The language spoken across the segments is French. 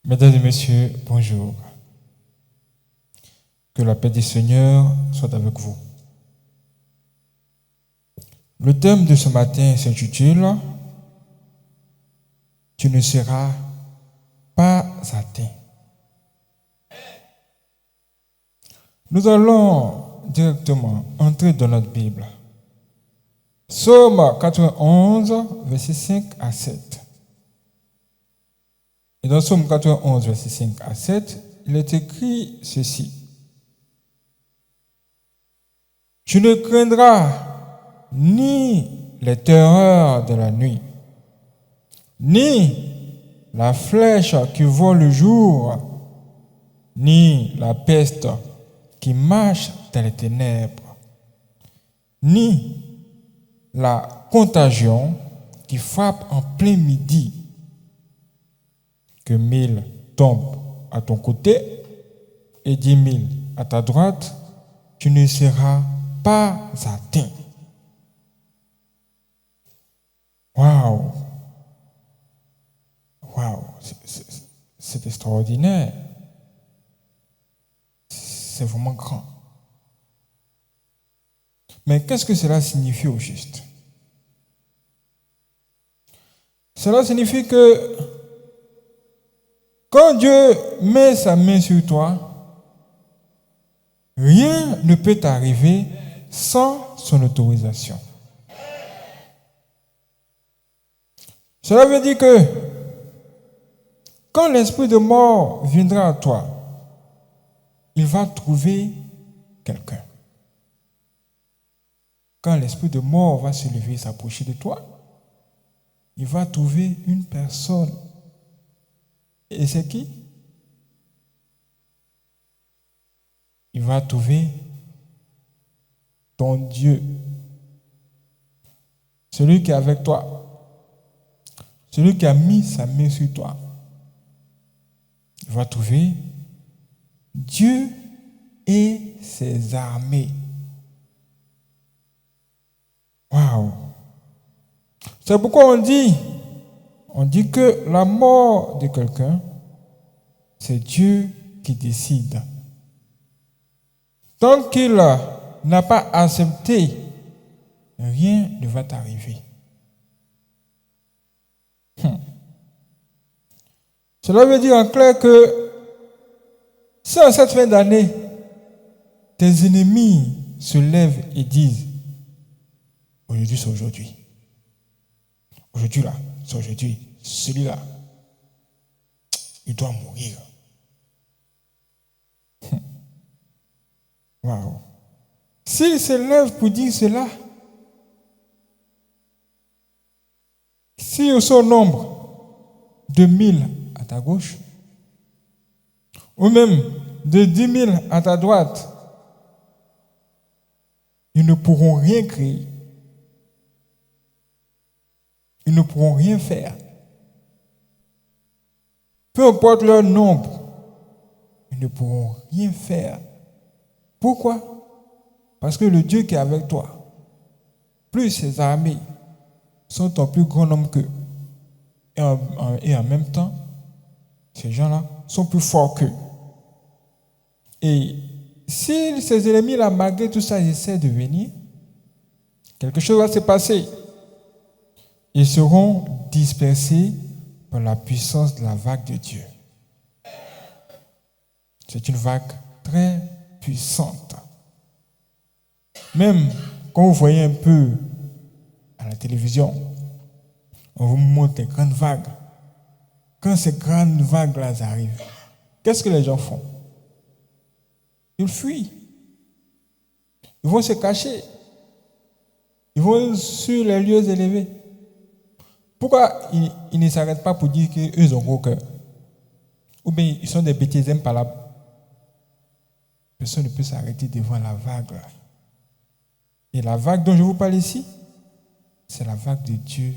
Mesdames et messieurs, bonjour. Que la paix du Seigneur soit avec vous. Le thème de ce matin s'intitule « Tu ne seras pas atteint ». Nous allons directement entrer dans notre Bible. Psaume 91, versets 5 à 7. Et dans Psaume 91, versets 5 à 7, il est écrit ceci. Tu ne craindras ni les terreurs de la nuit, ni la flèche qui vole le jour, ni la peste qui marche dans les ténèbres, ni la contagion qui frappe en plein midi. Que 1000 tombent à ton côté et 10 000 à ta droite, tu ne seras pas atteint. Waouh! Waouh! C'est extraordinaire. C'est vraiment grand. Mais qu'est-ce que cela signifie au juste? Cela signifie que quand Dieu met sa main sur toi, rien ne peut t'arriver sans son autorisation. Cela veut dire que quand l'esprit de mort viendra à toi, il va trouver quelqu'un. Quand l'esprit de mort va se lever et s'approcher de toi, il va trouver une personne. Et c'est qui? Il va trouver ton Dieu, celui qui est avec toi, celui qui a mis sa main sur toi. Il va trouver Dieu et ses armées. Waouh! C'est pourquoi on dit que la mort de quelqu'un, c'est Dieu qui décide. Tant qu'il n'a pas accepté, rien ne va t'arriver. Cela veut dire en clair que si en cette fin d'année, tes ennemis se lèvent et disent « Aujourd'hui, c'est aujourd'hui. Aujourd'hui, là, c'est aujourd'hui. Celui-là, il doit mourir. » Waouh! S'il se lève pour dire cela, si au son nombre de 1000 à ta gauche, ou même de 10 000 à ta droite, ils ne pourront rien créer. Ils ne pourront rien faire. Peu importe leur nombre, ils ne pourront rien faire. Pourquoi? Parce que le Dieu qui est avec toi, plus ses armées sont en plus grand nombre qu'eux, et en même temps, ces gens-là sont plus forts qu'eux. Et si ces ennemis-là, malgré tout ça, essaient de venir, quelque chose va se passer. Ils seront dispersés par la puissance de la vague de Dieu. C'est une vague très puissante. Même quand vous voyez un peu à la télévision, on vous montre des grandes vagues. Quand ces grandes vagues-là arrivent, qu'est-ce que les gens font? Ils fuient. Ils vont se cacher. Ils vont sur les lieux élevés. Pourquoi ils ne s'arrêtent pas pour dire qu'eux ont gros cœur? Ou bien ils sont des bêtises impalables? Personne ne peut s'arrêter devant la vague. Et la vague dont je vous parle ici, c'est la vague de Dieu.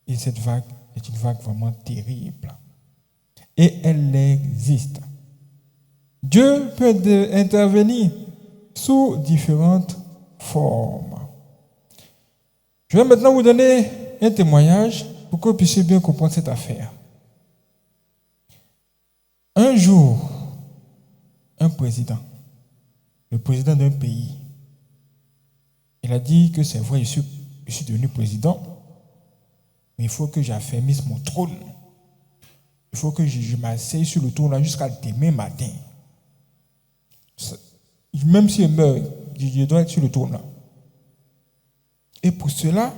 Et cette vague est une vague vraiment terrible. Et elle existe. Dieu peut intervenir sous différentes formes. Je vais maintenant vous donner un témoignage pour que vous puissiez bien comprendre cette affaire. Un jour, un président, le président d'un pays, il a dit que c'est vrai, je suis devenu président, mais il faut que j'affermisse mon trône. Il faut que je m'asseye sur le trône là jusqu'à demain matin. Même si je meurs, je dois être sur le trône là. Et pour cela,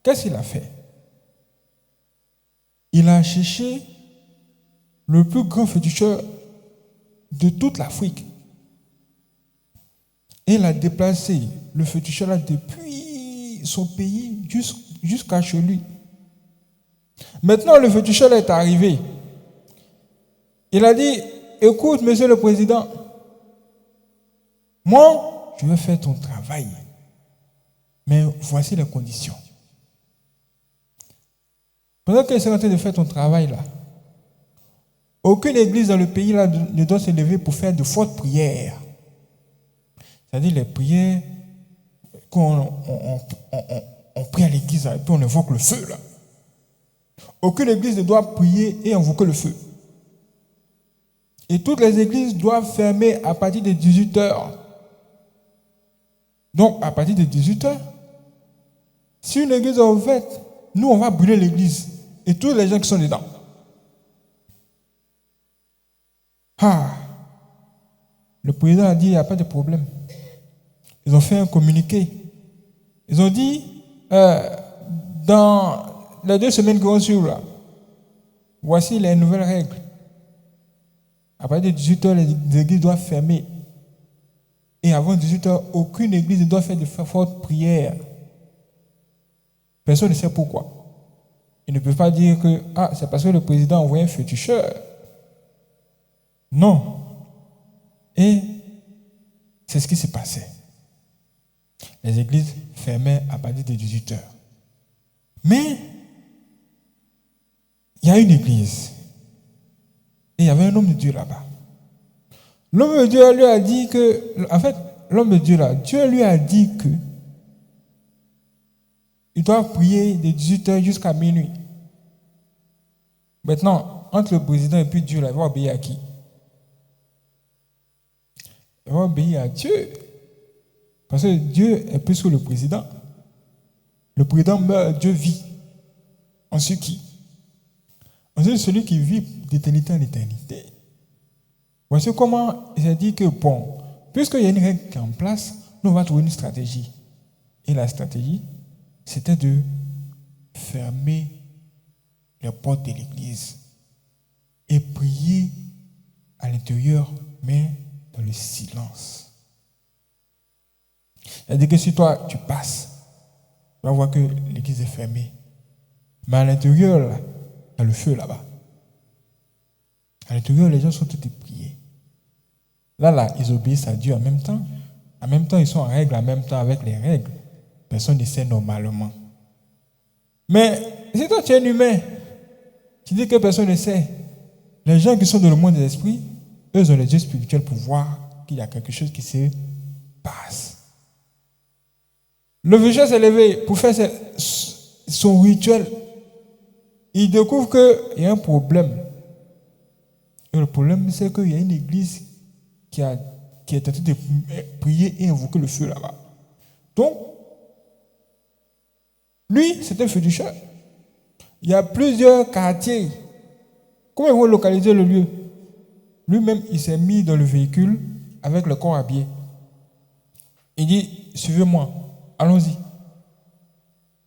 qu'est-ce qu'il a fait? Il a cherché le plus grand féticheur de toute l'Afrique. Et il a déplacé le féticheur là depuis son pays jusqu'à chez lui. Maintenant, le féticheur est arrivé. Il a dit, écoute, monsieur le président, moi, je vais faire ton travail. Mais voici les conditions. Pendant qu'il est en train de faire ton travail là, aucune église dans le pays là ne doit se lever pour faire de fortes prières. C'est-à-dire les prières qu'on prie à l'église et puis on invoque le feu là. Aucune église ne doit prier et invoquer le feu. Et toutes les églises doivent fermer à partir de 18h. Donc, à partir de 18h, si une église est ouverte, nous, on va brûler l'église et tous les gens qui sont dedans. Le président a dit, il n'y a pas de problème. Ils ont fait un communiqué. Ils ont dit, dans les 2 semaines qui vont suivre, là, voici les nouvelles règles. À partir de 18h, les églises doivent fermer. Et avant 18h, aucune église ne doit faire de fortes prières. Personne ne sait pourquoi. Ils ne peuvent pas dire que c'est parce que le président a envoyé un féticheur. Non. Et c'est ce qui s'est passé. Les églises fermaient à partir de 18h. Mais il y a une église. Et il y avait un homme de Dieu là-bas. L'homme de Dieu lui a dit que, en fait, l'homme de Dieu là, Dieu lui a dit que il doit prier de 18h jusqu'à minuit. Maintenant, entre le président et puis Dieu là, il va obéir à qui? Il va obéir à Dieu. Parce que Dieu est plus que le président. Le président meurt, Dieu vit. Ensuite qui? Ensuite celui qui vit d'éternité en éternité. Voici comment il s'est dit que, bon, puisqu'il y a une règle qui est en place, nous on va trouver une stratégie. Et la stratégie, c'était de fermer les portes de l'église et prier à l'intérieur, mais dans le silence. C'est-à-dire que si toi, tu passes, tu vas voir que l'église est fermée. Mais à l'intérieur, là, il y a le feu là-bas. À l'intérieur, les gens sont tous priés. Là, ils obéissent à Dieu en même temps. En même temps, ils sont en règle, en même temps avec les règles. Personne ne sait normalement. Mais si toi, tu es un humain, tu dis que personne ne sait. Les gens qui sont dans le monde des esprits, eux ont les yeux spirituels pour voir qu'il y a quelque chose qui se passe. Le féticheur s'est levé pour faire son rituel. Il découvre qu'il y a un problème. Et le problème, c'est qu'il y a une église qui est en train de prier et invoquer le feu là-bas. Donc, lui, c'est un féticheur. Il y a plusieurs quartiers. Comment ils vont localiser le lieu? Lui-même, il s'est mis dans le véhicule avec le corps habillé. Il dit, suivez-moi, allons-y.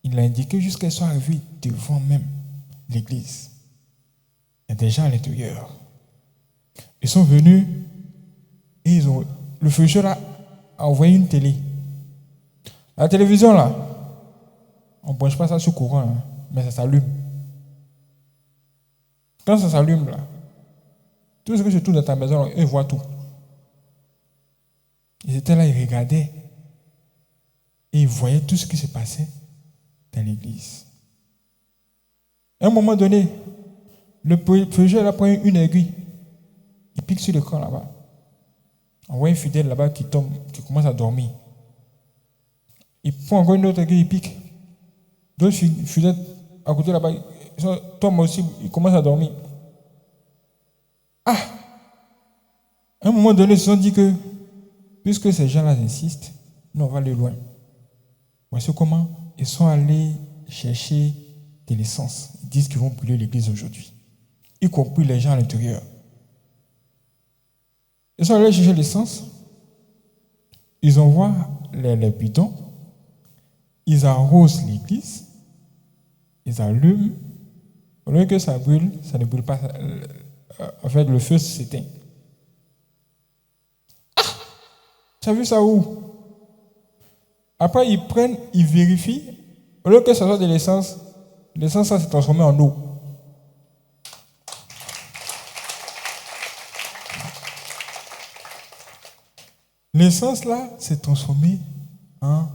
Il l'a indiqué jusqu'à ce qu'ils soient arrivés devant même l'église. Il y a des gens à l'intérieur. Ils sont venus et le féticheur a envoyé une télé. La télévision là, on ne branche pas ça sur courant, hein, mais ça s'allume. Quand ça s'allume là, tout ce que je trouve dans ta maison, là, eux voient tout. Ils étaient là, ils regardaient et ils voyaient tout ce qui se passait dans l'église. À un moment donné, le féticheur a pris une aiguille. Il pique sur le camp là-bas. On voit un fidèle là-bas qui tombe, qui commence à dormir. Il prend encore une autre aiguille, il pique. D'autres fidèles à côté là-bas, ils tombent aussi, ils commencent à dormir. À un moment donné, ils se sont dit que, puisque ces gens-là insistent, nous, on va aller loin. Voici comment ils sont allés chercher de l'essence. Ils disent qu'ils vont brûler l'église aujourd'hui, y compris les gens à l'intérieur. Ils sont allés chercher l'essence, ils envoient les bidons, ils arrosent l'église, ils allument. Au lieu que ça brûle, ça ne brûle pas. En fait, le feu s'éteint. Tu as vu ça où? Après, ils prennent, ils vérifient. Au lieu que ça soit de l'essence, l'essence, ça s'est transformé en eau. L'essence, là, s'est transformée en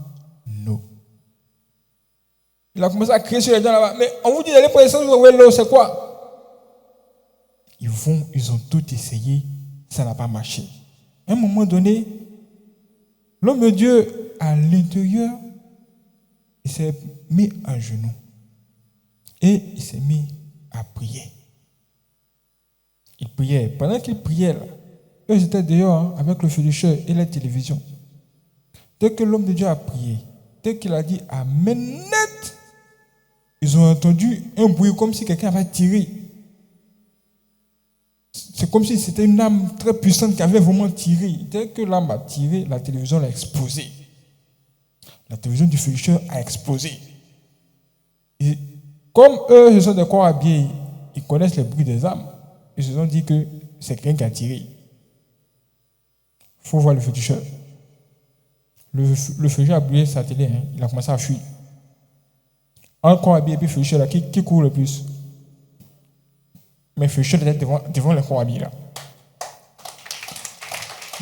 eau. Il a commencé à crier sur les gens là-bas. Mais on vous dit d'aller pour l'essence, vous avez l'eau, c'est quoi? Ils ont tout essayé, ça n'a pas marché. À un moment donné, l'homme de Dieu, à l'intérieur, il s'est mis à genoux. Et il s'est mis à prier. Il priait. Pendant qu'il priait, là, eux étaient dehors avec le féticheur et la télévision. Dès que l'homme de Dieu a prié, dès qu'il a dit Amen net, ils ont entendu un bruit comme si quelqu'un avait tiré. C'est comme si c'était une âme très puissante qui avait vraiment tiré. Dès que l'âme a tiré, la télévision a explosé. La télévision du féticheur a explosé. Et comme eux, ce sont des corps habillés, ils connaissent les bruits des âmes. Ils se sont dit que c'est quelqu'un qui a tiré. Il faut voir le féticheur. Le féticheur a brûlé sa télé, il a commencé à fuir. Un corps habillé, puis le féticheur là, qui court le plus? Mais le féticheur était devant les corps habillés là.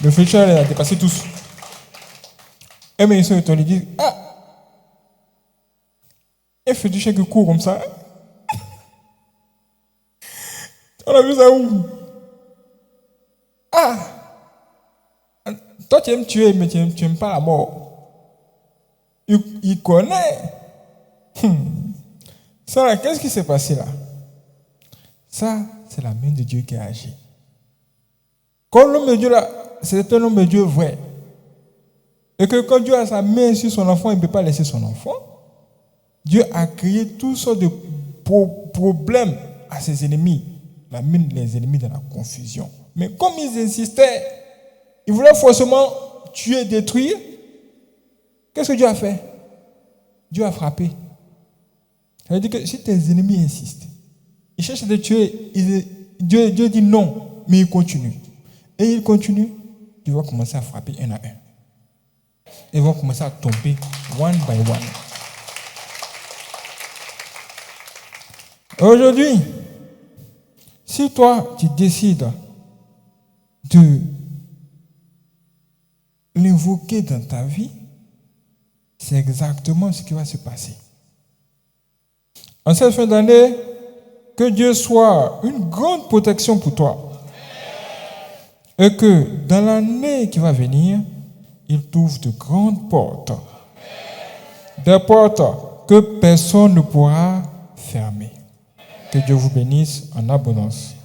Le féticheur les a dépassés tous. Et mais ils sont étonnés, ils disent un féticheur qui court comme ça. On a vu ça où? Toi tu aimes tuer, mais tu n'aimes pas la mort. Il connaît. Ça là, qu'est-ce qui s'est passé là? Ça, c'est la main de Dieu qui a agi. Comme l'homme de Dieu là, c'est un homme de Dieu vrai. Et que quand Dieu a sa main sur son enfant, il ne peut pas laisser son enfant. Dieu a créé toutes sortes de problèmes à ses ennemis. Il a mis les ennemis dans la confusion. Mais comme ils insistaient, ils voulaient forcément tuer, détruire. Qu'est-ce que Dieu a fait? Dieu a frappé. Ça veut dire que si tes ennemis insistent, ils cherchent à te tuer, Dieu dit non, mais ils continuent. Et ils continuent, Dieu va commencer à frapper un à un. Ils vont commencer à tomber one by one. Aujourd'hui, si toi, tu décides de l'invoquer dans ta vie, c'est exactement ce qui va se passer. En cette fin d'année, que Dieu soit une grande protection pour toi. Et que dans l'année qui va venir, il t'ouvre de grandes portes. Des portes que personne ne pourra fermer. Que Dieu vous bénisse en abondance.